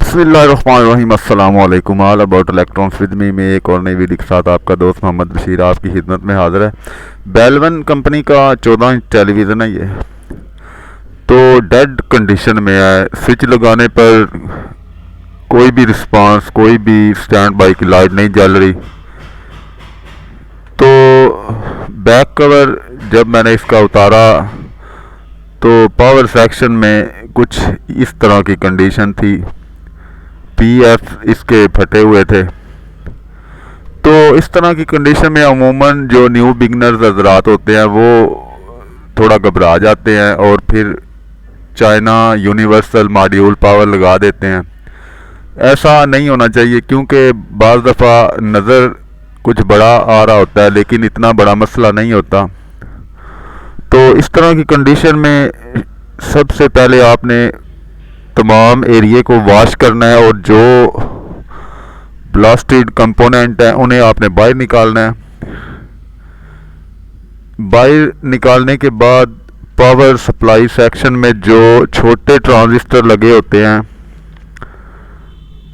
बिस्मिल्लाहिर्रहमानिर्रहीम अस्सलामु अलैकुम all about electrons with me में एक और नई वीडियो के साथ आपका दोस्त मोहम्मद बशीर आपकी खिदमत में हाजिर है। बेलवन कंपनी का 14 इंच टेलीविज़न है ये, तो डेड कंडीशन में है। स्विच लगाने पर कोई भी रिस्पांस, कोई भी स्टैंड बाई की लाइट नहीं जल रही। तो बैक कवर जब मैंने इसका उतारा तो पावर सेक्शन में कुछ इस तरह की कंडीशन थी, पीएफ इसके फटे हुए थे। तो इस तरह की कंडीशन में अमूमन जो न्यू बिगनर्स हजरात होते हैं वो थोड़ा घबरा जाते हैं और फिर चाइना यूनिवर्सल मॉड्यूल पावर लगा देते हैं। ऐसा नहीं होना चाहिए, क्योंकि बाज़ दफ़ा नज़र कुछ बड़ा आ रहा होता है लेकिन इतना बड़ा मसला नहीं होता। तो इस तरह की कंडीशन में सबसे पहले आपने तमाम एरिए को वॉश करना है और जो ब्लास्टेड कंपोनेंट हैं उन्हें आपने बाहर निकालना है। बाहर निकालने के बाद पावर सप्लाई सेक्शन में जो छोटे ट्रांजिस्टर लगे होते हैं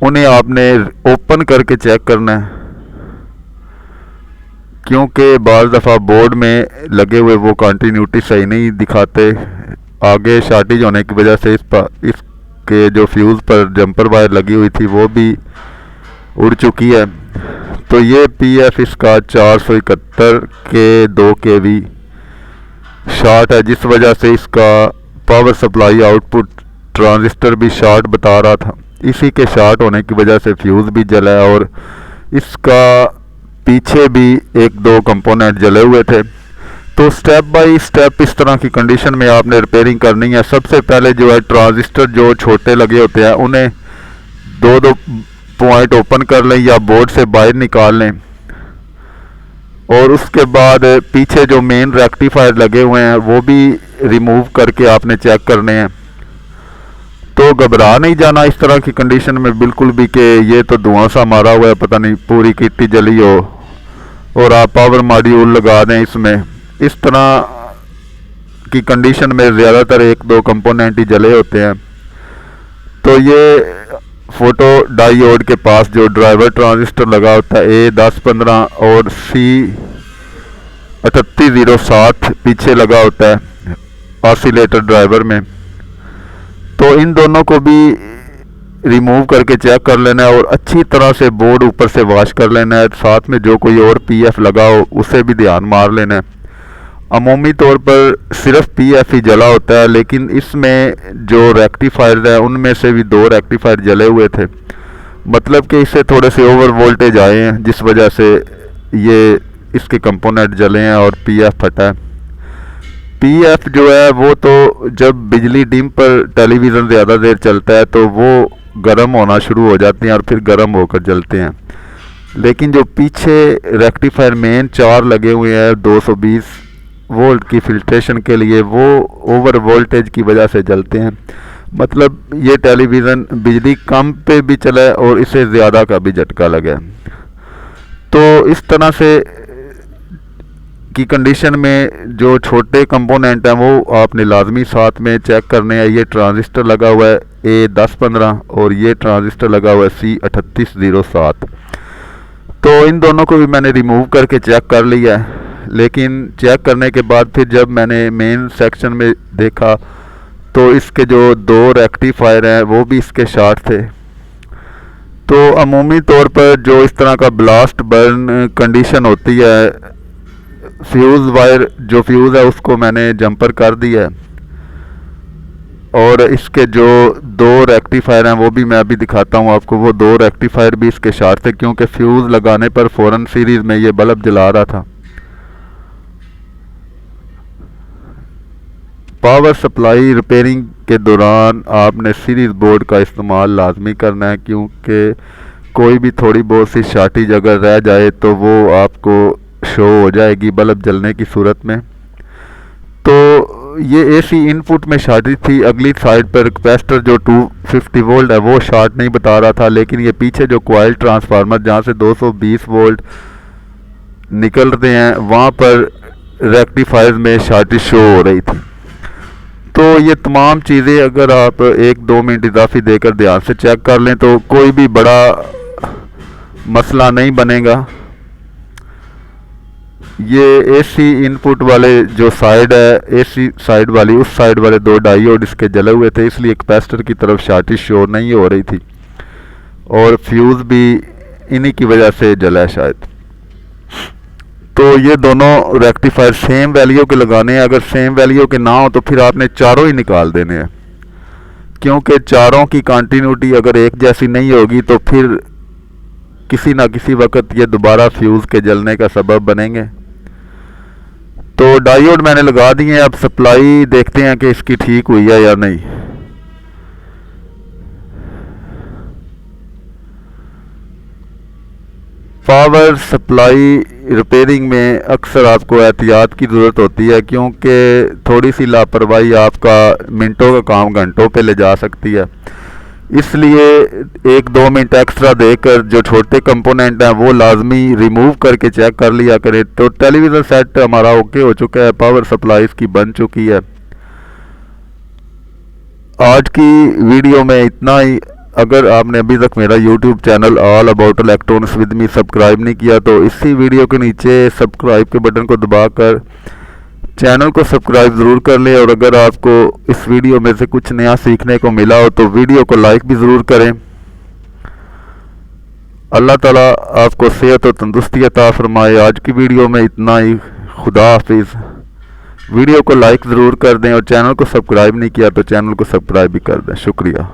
उन्हें आपने ओपन करके चेक करना है, क्योंकि बाज़ दफ़ा बोर्ड में लगे हुए वो कंटिन्यूटी सही नहीं दिखाते। आगे शॉर्टेज होने की वजह से इसके जो फ्यूज़ पर जंपर वायर लगी हुई थी वो भी उड़ चुकी है। तो ये पीएफ इसका 471 के 2 kV शॉर्ट है, जिस वजह से इसका पावर सप्लाई आउटपुट ट्रांजिस्टर भी शॉर्ट बता रहा था। इसी के शॉर्ट होने की वजह से फ्यूज़ भी जला है और इसका पीछे भी एक दो कंपोनेंट जले हुए थे। तो स्टेप बाय स्टेप इस तरह की कंडीशन में आपने रिपेयरिंग करनी है। सबसे पहले जो है ट्रांजिस्टर जो छोटे लगे होते हैं उन्हें दो पॉइंट ओपन कर लें या बोर्ड से बाहर निकाल लें, और उसके बाद पीछे जो मेन रेक्टिफायर लगे हुए हैं वो भी रिमूव करके आपने चेक करने हैं। तो घबरा नहीं जाना इस तरह की कंडीशन में बिल्कुल भी कि ये तो धुआं सा मारा हुआ है, पता नहीं पूरी किट्टी जली हो और आप पावर मॉड्यूल लगा दें इसमें। इस तरह की कंडीशन में ज़्यादातर एक दो कंपोनेंट ही जले होते हैं। तो ये फोटो डायोड के पास जो ड्राइवर ट्रांजिस्टर लगा होता है A1015 और C3807 पीछे लगा होता है ऑसिलेटर ड्राइवर में। तो इन दोनों को भी रिमूव करके चेक कर लेना है और अच्छी तरह से बोर्ड ऊपर से वॉश कर लेना है। साथ में जो कोई और पीएफ लगा हो उसे भी ध्यान मार लेना है। अमूमी तौर पर सिर्फ पीएफ ही जला होता है, लेकिन इसमें जो रेक्टिफायर है उनमें से भी 2 रेक्टिफायर जले हुए थे, मतलब कि इससे थोड़े से ओवर वोल्टेज आए हैं जिस वजह से ये इसके कंपोनेंट जले हैं और पीएफ फटा है। पीएफ जो है वो तो जब बिजली डिम पर टेलीविज़न ज़्यादा देर चलता है तो वो गर्म होना शुरू हो जाते हैं और फिर गर्म होकर जलते हैं। लेकिन जो पीछे रेक्टिफायर मेन 4 लगे हुए हैं 220 वोल्ट की फिल्ट्रेशन के लिए, वो ओवर वोल्टेज की वजह से जलते हैं। मतलब ये टेलीविज़न बिजली कम पे भी चला है और इसे ज़्यादा का भी झटका लगा। तो इस तरह से की कंडीशन में जो छोटे कंपोनेंट हैं वो आपने लाजमी साथ में चेक करने हैं। ये ट्रांजिस्टर लगा हुआ है A1015 और ये ट्रांजिस्टर लगा हुआ है C3807। तो इन दोनों को भी मैंने रिमूव करके चेक कर लिया है, लेकिन चेक करने के बाद फिर जब मैंने मेन सेक्शन में देखा तो इसके जो 2 रेक्टिफायर हैं वो भी इसके शॉर्ट थे। तो अमूमी तौर पर जो इस तरह का ब्लास्ट बर्न कंडीशन होती है, फ्यूज़ वायर जो फ्यूज़ है उसको मैंने जंपर कर दिया है और इसके जो 2 रेक्टिफायर हैं वो भी मैं अभी दिखाता हूँ आपको। वो 2 रेक्टिफायर भी इसके शॉर्ट थे, क्योंकि फ्यूज़ लगाने पर फ़ौरन सीरीज़ में ये बल्ब जला रहा था। पावर सप्लाई रिपेयरिंग के दौरान आपने सीरीज़ बोर्ड का इस्तेमाल लाजमी करना है, क्योंकि कोई भी थोड़ी बहुत सी शॉर्टेज अगर रह जाए तो वो आपको शो हो जाएगी बल्ब जलने की सूरत में। तो ये एसी इनपुट में शॉर्टेज थी। अगली साइड पर कैपेसिटर जो 250 वोल्ट है वो शॉर्ट नहीं बता रहा था, लेकिन ये पीछे जो कॉइल ट्रांसफार्मर जहाँ से 220 वोल्ट निकल रहे हैं वहाँ पर रेक्टिफायर में शॉर्टेज शो हो रही थी। तो ये तमाम चीज़ें अगर आप 1-2 मिनट इजाफी देकर ध्यान से चेक कर लें तो कोई भी बड़ा मसला नहीं बनेगा। ये एसी इनपुट वाले जो साइड है, एसी साइड वाली, उस साइड वाले 2 डायोड इसके जले हुए थे, इसलिए कैपेसिटर की तरफ शॉर्टेज शो नहीं हो रही थी और फ्यूज़ भी इन्हीं की वजह से जला है शायद। तो ये दोनों रेक्टिफायर सेम वैल्यू के लगाने हैं। अगर सेम वैल्यू के ना हो तो फिर आपने चारों ही निकाल देने हैं, क्योंकि चारों की कंटिन्यूटी अगर एक जैसी नहीं होगी तो फिर किसी ना किसी वक्त ये दोबारा फ्यूज़ के जलने का सबब बनेंगे। तो डायोड मैंने लगा दिए हैं, अब सप्लाई देखते हैं कि इसकी ठीक हुई है या नहीं। पावर सप्लाई रिपेयरिंग में अक्सर आपको एहतियात की ज़रूरत होती है, क्योंकि थोड़ी सी लापरवाही आपका मिनटों का काम घंटों पे ले जा सकती है। इसलिए 1-2 मिनट एक्स्ट्रा देकर जो छोटे कंपोनेंट हैं वो लाजमी रिमूव करके चेक कर लिया करें। तो टेलीविज़न सेट हमारा ओके हो चुका है, पावर सप्लाई इसकी बन चुकी है। आज की वीडियो में इतना ही। अगर आपने अभी तक मेरा YouTube channel all about electronics with me subscribe नहीं किया तो इसी वीडियो के नीचे सब्सक्राइब के बटन को दबाकर चैनल को सब्सक्राइब ज़रूर कर लें। और अगर आपको इस वीडियो में से कुछ नया सीखने को मिला हो तो वीडियो को लाइक भी ज़रूर करें। अल्लाह ताला आपको सेहत और तंदुरुस्ती अता फरमाए। आज की वीडियो में इतना ही। खुदा हाफिज़। वीडियो को लाइक ज़रूर कर दें और चैनल को सब्सक्राइब नहीं किया तो चैनल को सब्सक्राइब भी कर दें। शुक्रिया।